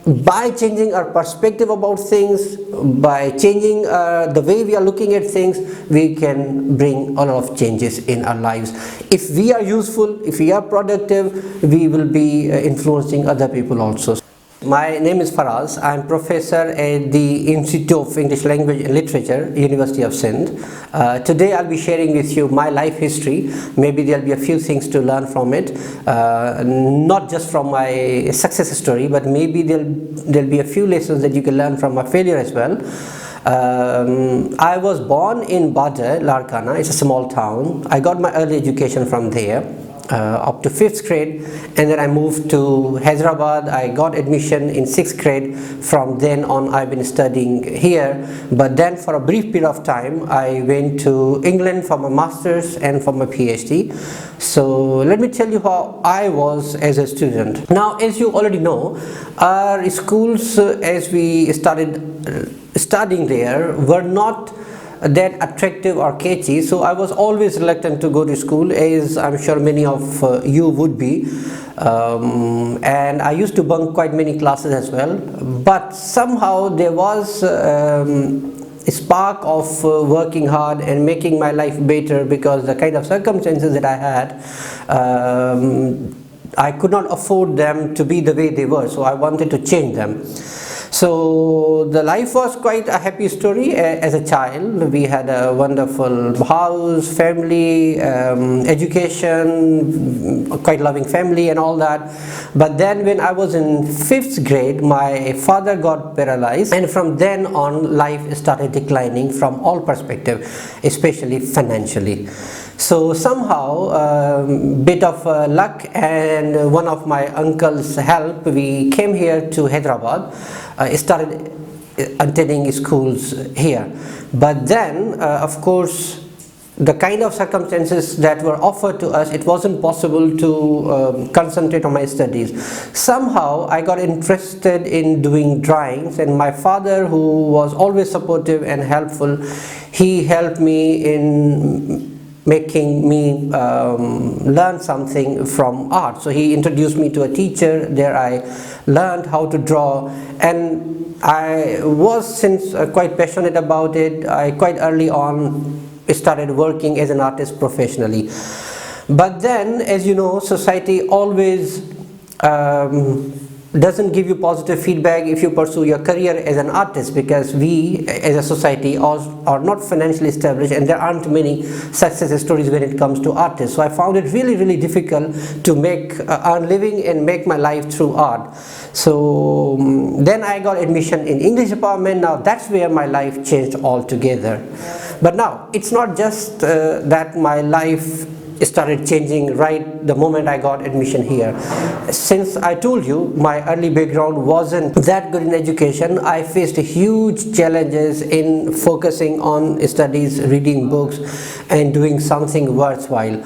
by changing our perspective about things, by changing the way we are looking at things, we can bring a lot of changes in our lives. If we are useful, if we are productive, we will be influencing other people also. My name is Faraz. I am professor at the Institute of English Language and Literature, University of Sindh. Today I'll be sharing with you my life history. Maybe there'll be a few things to learn from it, not just from my success story, but maybe there'll be a few lessons that you can learn from my failure as well. I was born in Badr, Larkana. It's a small town. I got my early education from there. Up to 5th grade, and then I moved to Hyderabad. I got admission in 6th grade. From then on I've been studying here, but then for a brief period of time I went to England for my masters and for my PhD. So let me tell you how I was as a student. Now, as you already know, our schools as we started studying there were not that attractive or catchy, so I was always reluctant to go to school, as I'm sure many of you would be, and I used to bunk quite many classes as well. But somehow there was a spark of working hard and making my life better, because the kind of circumstances that I had, I could not afford them to be the way they were, so I wanted to change them. So the life was quite a happy story as a child. We had a wonderful house, family, education, quite loving family and all that. But then when I was in 5th grade, my father got paralyzed, and from then on life started declining from all perspectives, especially financially. So somehow, bit of luck and one of my uncle's help, we came here to Hyderabad, started attending schools here. But then, of course, the kind of circumstances that were offered to us, it wasn't possible to concentrate on my studies. Somehow I got interested in doing drawings, and my father, who was always supportive and helpful, he helped me in making me learn something from art. So he introduced me to a teacher. There I learned how to draw, and I was since quite passionate about it. I quite early on started working as an artist professionally. But then, as you know, society always doesn't give you positive feedback if you pursue your career as an artist, because we as a society are not financially established, and there aren't many success stories when it comes to artists. So I found it really difficult to make earn living and make my life through art. So then I got admission in English department. Now that's where my life changed altogether. But now it's not just that my life started changing right the moment I got admission here. Since I told you my early background wasn't that good in education, I faced huge challenges in focusing on studies, reading books, and doing something worthwhile.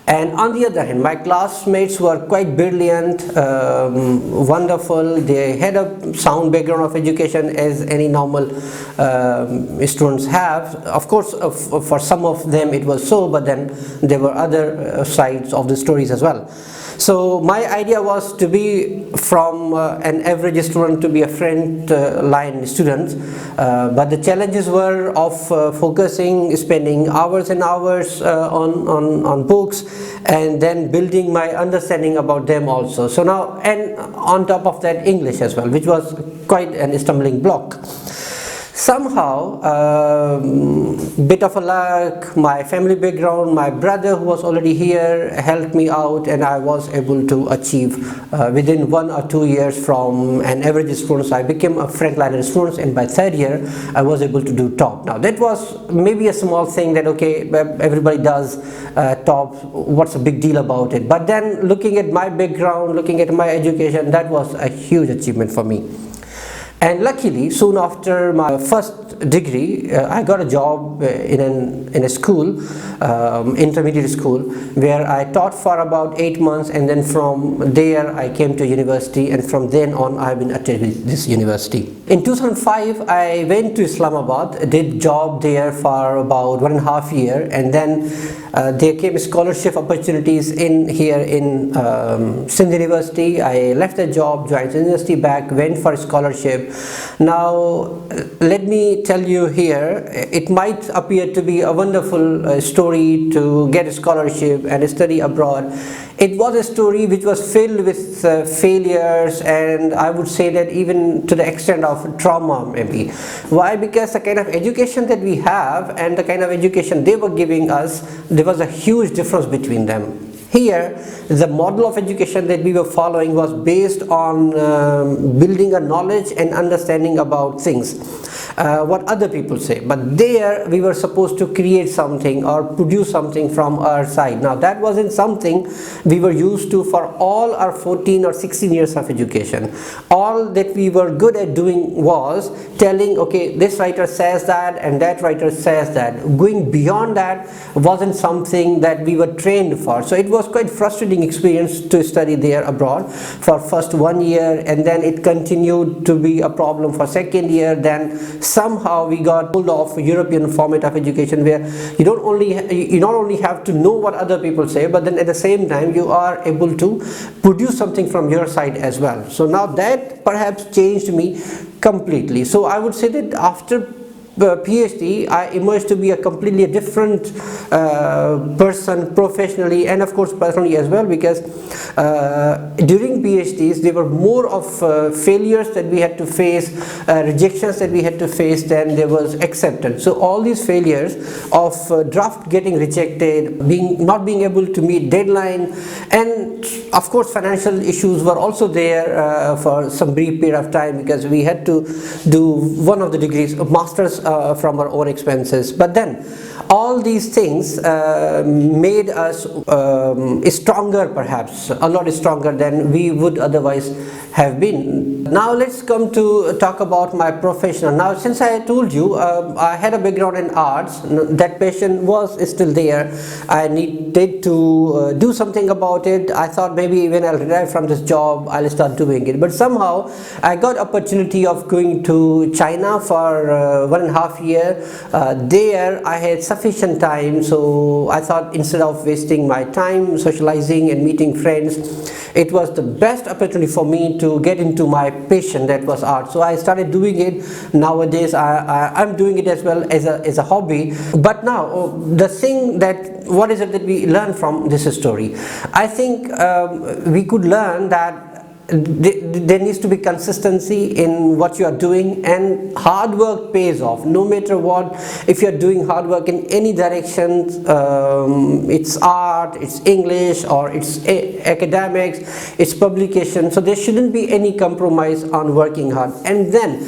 And on the other hand, my classmates were quite brilliant, wonderful. They had a sound background of education as any normal students have. Of course, for some of them it was so, but then there were other sides of the stories as well. So my idea was to be from an average student to be a front line student, but the challenges were of focusing, spending hours and hours on books, and then building my understanding about them also. So now, and on top of that, English as well, which was quite an stumbling block. Somehow, bit of a luck, my family background, my brother who was already here helped me out, and I was able to achieve within 1 or 2 years from an average student. I became a frontliner student, and by 3rd year I was able to do top. Now that was maybe a small thing that okay, everybody does top, what's a big deal about it? But then looking at my background, looking at my education, that was a huge achievement for me. And luckily, soon after my first degree, I got a job in a school, intermediate school, where I taught for about 8 months, and then from there I came to university, and from then on I've been attending this university. In 2005, I went to Islamabad, did job there for about 1.5 years, and then there came scholarship opportunities in here in Sindh University. I left the job, joined the university back, went for scholarship. Now let me tell you here, it might appear to be a wonderful story to get a scholarship and study abroad. It was a story which was filled with failures, and I would say that even to the extent of trauma maybe. Why? Because the kind of education that we have and the kind of education they were giving us, there was a huge difference between them. Here, the model of education that we were following was based on building a knowledge and understanding about things, what other people say. But there, we were supposed to create something or produce something from our side. Now, that wasn't something we were used to for all our 14 or 16 years of education. All that we were good at doing was telling, okay, this writer says that and that writer says that. Going beyond that wasn't something that we were trained for. So it was quite frustrating experience to study there abroad for first 1 year, and then it continued to be a problem for second year. Then somehow we got hold of European format of education, where you not only have to know what other people say, but then at the same time you are able to produce something from your side as well. So now that perhaps changed me completely. So I would say that after PhD, I emerged to be a completely different person professionally and of course personally as well, because during PhDs there were more of failures that we had to face, rejections that we had to face than there was acceptance. So all these failures of draft getting rejected, not being able to meet deadline, and of course financial issues were also there for some brief period of time, because we had to do one of the degrees, a master's from our own expenses. But then all these things made us stronger, perhaps a lot stronger than we would otherwise have been. Now let's come to talk about my professional. Now, since I told you I had a background in arts, that passion was still there. I needed to do something about it. I thought maybe when I'll retire from this job I'll start doing it, but somehow I got opportunity of going to China for 1.5 years. There I had sufficient time, so I thought instead of wasting my time socializing and meeting friends, it was the best opportunity for me to get into my passion, that was art. So I started doing it. Nowadays I'm doing it as well as a hobby. But now the thing that, what is it that we learn from this story? I think we could learn that there needs to be consistency in what you are doing, and hard work pays off no matter what. If you are doing hard work in any direction, it's art, it's English, or it's academics, it's publication, so there shouldn't be any compromise on working hard. And then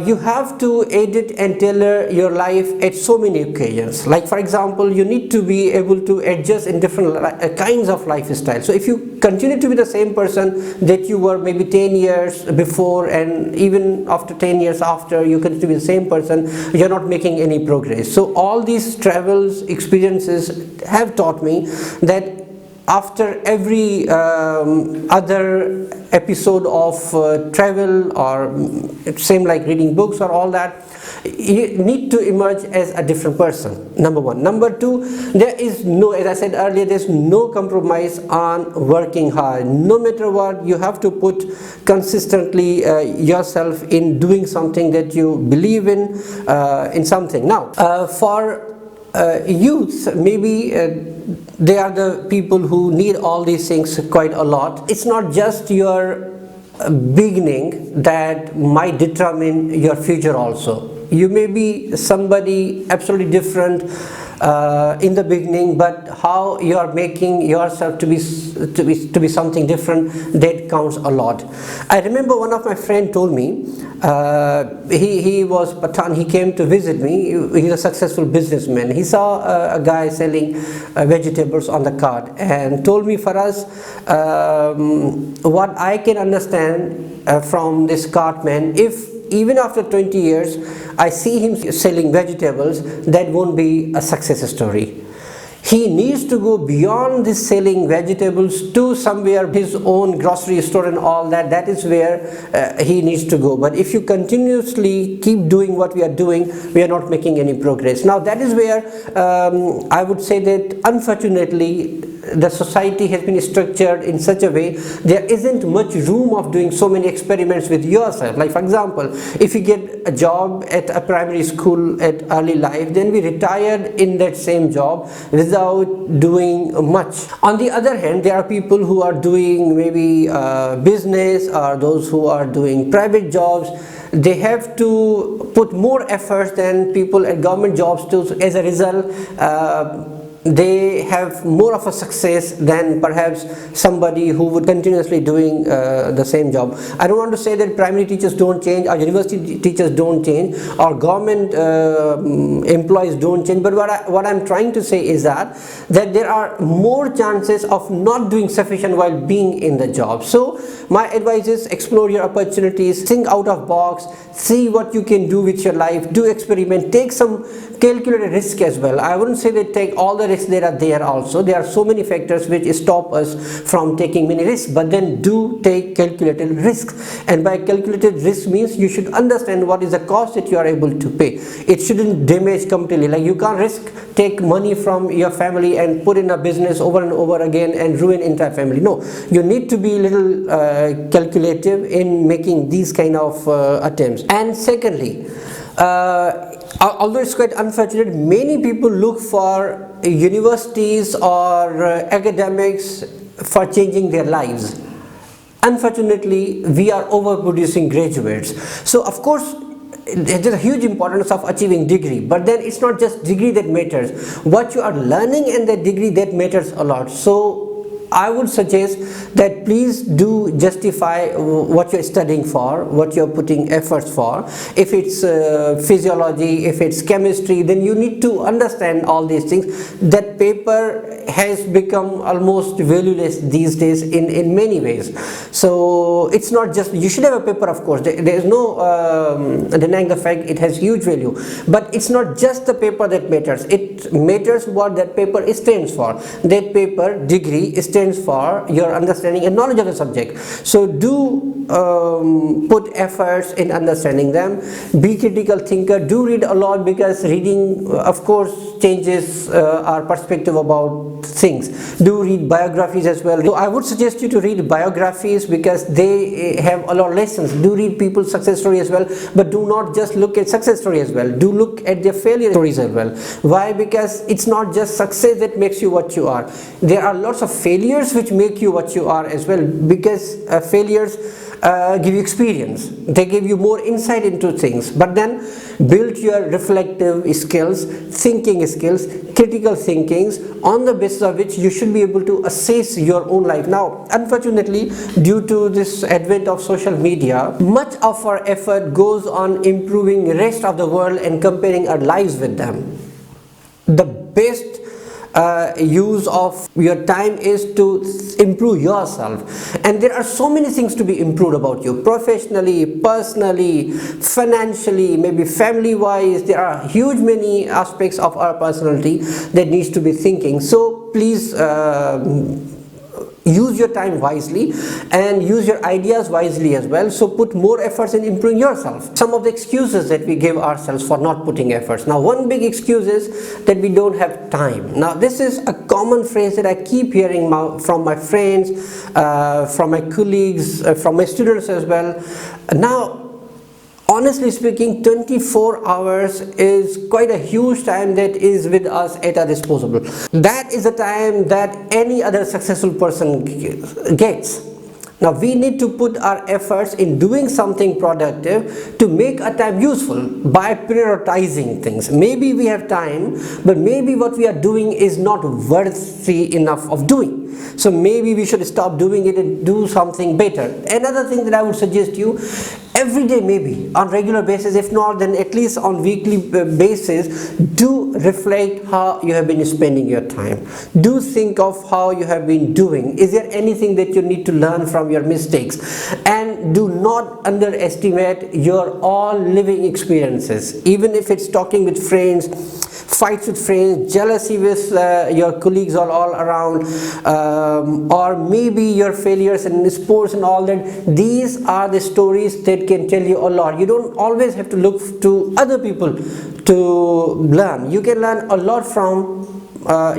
you have to edit and tailor your life at so many occasions. Like for example, you need to be able to adjust in different kinds of lifestyle. So if you continue to be the same person that you were maybe 10 years before, and even after 10 years after, you continue to be the same person, you're not making any progress. So all these travels, experiences have taught me that after every other episode of travel, or same like reading books or all that, you need to emerge as a different person, number one. Number two, there is no, as I said earlier, there's no compromise on working hard. No matter what, you have to put consistently yourself in doing something that you believe in something. Now for youth, maybe they are the people who need all these things quite a lot. It's not just your beginning that might determine your future also. You may be somebody absolutely different in the beginning, but how you are making yourself to be something different, that counts a lot. I remember one of my friend told me, he was Pathan, he came to visit me. He's a successful businessman. He saw a guy selling vegetables on the cart and told me, Faraz, what I can understand from this cartman, if even after 20 years I see him selling vegetables, that won't be a success story. He needs to go beyond this selling vegetables to somewhere, his own grocery store and all that. That is where he needs to go. But if you continuously keep doing what we are doing, we are not making any progress. Now that is where I would say that unfortunately the society has been structured in such a way there isn't much room of doing so many experiments with yourself. Like for example, if you get a job at a primary school at early life, then we retired in that same job without doing much. On the other hand, there are people who are doing maybe business, or those who are doing private jobs. They have to put more efforts than people at government jobs too. So as a result, they have more of a success than perhaps somebody who would continuously doing the same job. I don't want to say that primary teachers don't change, or university teachers don't change, or government employees don't change, but what I'm trying to say is that there are more chances of not doing sufficient while being in the job. So my advice is explore your opportunities, think out of box, see what you can do with your life, do experiment, take some calculated risk as well. I wouldn't say that take all the risks that are there also. There are so many factors which stop us from taking many risks, but then do take calculated risks. And by calculated risk means you should understand what is the cost that you are able to pay. It shouldn't damage completely. Like you can't take money from your family and put in a business over and over again and ruin entire family. No, you need to be a little calculative in making these kind of attempts. And secondly, although it's quite unfortunate, many people look for universities or academics for changing their lives. Unfortunately, we are overproducing graduates. So of course, there's a huge importance of achieving degree, but then it's not just degree that matters. What you are learning in that degree, that matters a lot. So I would suggest that please do justify what you're studying for, what you're putting efforts for. If it's physiology, if it's chemistry, then you need to understand all these things. That paper has become almost valueless these days in many ways. So it's not just, you should have a paper, of course. There is no denying the fact it has huge value. But it's not just the paper that matters. It matters what that paper stands for. That paper, degree, stands for your understanding and knowledge of the subject. So do put efforts in understanding them. Be critical thinker. Do read a lot, because reading of course changes our perspective about things. Do read biographies as well. So I would suggest you to read biographies because they have a lot of lessons. Do read people's success story as well, but do not just look at success story as well. Do look at their failure stories as well. Why? Because it's not just success that makes you what you are. There are lots of failures which make you what you are as well, because failures give you experience. They give you more insight into things. But then build your reflective skills, thinking skills, critical thinkings, on the basis of which you should be able to assess your own life. Now unfortunately, due to this advent of social media, much of our effort goes on improving the rest of the world and comparing our lives with them. The best use of your time is to improve yourself, and there are so many things to be improved about you, professionally, personally, financially, maybe family wise. There are huge many aspects of our personality that needs to be thinking. So please use your time wisely and use your ideas wisely as well. So put more efforts in improving yourself. Some of the excuses that we give ourselves for not putting efforts. Now one big excuse is that we don't have time. Now this is a common phrase that I keep hearing from my friends, from my colleagues, from my students as well. Now honestly speaking, 24 hours is quite a huge time that is with us at our disposal. That is the time that any other successful person gets. Now we need to put our efforts in doing something productive to make our time useful by prioritizing things. Maybe we have time, but maybe what we are doing is not worthy enough of doing. So maybe we should stop doing it and do something better. Another thing that I would suggest you, every day, maybe on regular basis, if not then at least on weekly basis, do reflect how you have been spending your time. Do think of how you have been doing. Is there anything that you need to learn from your mistakes? And do not underestimate your all living experiences, even if it's talking with friends, fights with friends, jealousy with your colleagues all around, or maybe your failures in sports and all that. These are the stories that can tell you a lot. You don't always have to look to other people to learn. You can learn a lot from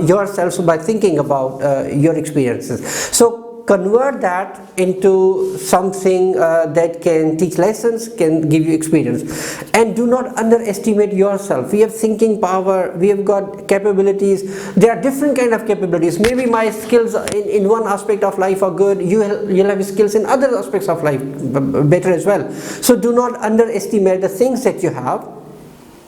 yourself by thinking about your experiences. So convert that into something that can teach lessons, can give you experience, and do not underestimate yourself. We have thinking power, we have got capabilities. There are different kind of capabilities. Maybe my skills in one aspect of life are good, you'll have skills in other aspects of life better as well. So do not underestimate the things that you have,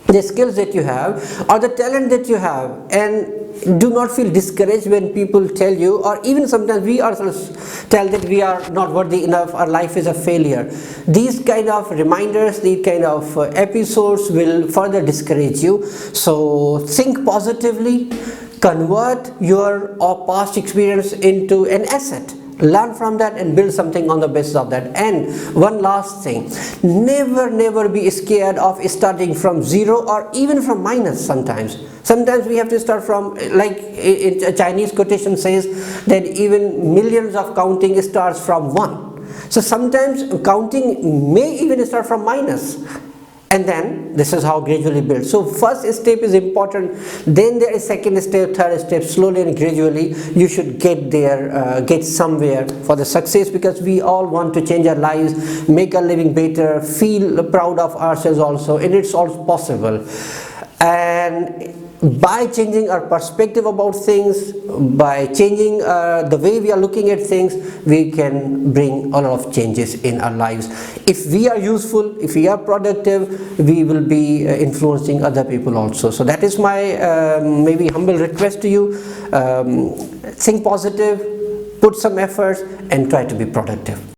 the skills that you have, or the talent that you have, and do not feel discouraged when people tell you, or even sometimes we ourselves tell that we are not worthy enough, our life is a failure. These kind of reminders, these kind of episodes will further discourage you. So think positively, convert your past experience into an asset. Learn from that and build something on the basis of that. And one last thing, never be scared of starting from zero or even from minus. Sometimes we have to start from, like a Chinese quotation says that even millions of counting starts from one. So sometimes counting may even start from minus, and then this is how gradually build. So first step is important, then there is second step, third step. Slowly and gradually you should get there, get somewhere for the success, because we all want to change our lives, make our living better, feel proud of ourselves also, and it's all possible. And by changing our perspective about things, by changing the way we are looking at things, we can bring a lot of changes in our lives. If we are useful, if we are productive, we will be influencing other people also. So that is my maybe humble request to you. Think positive, put some efforts, and try to be productive.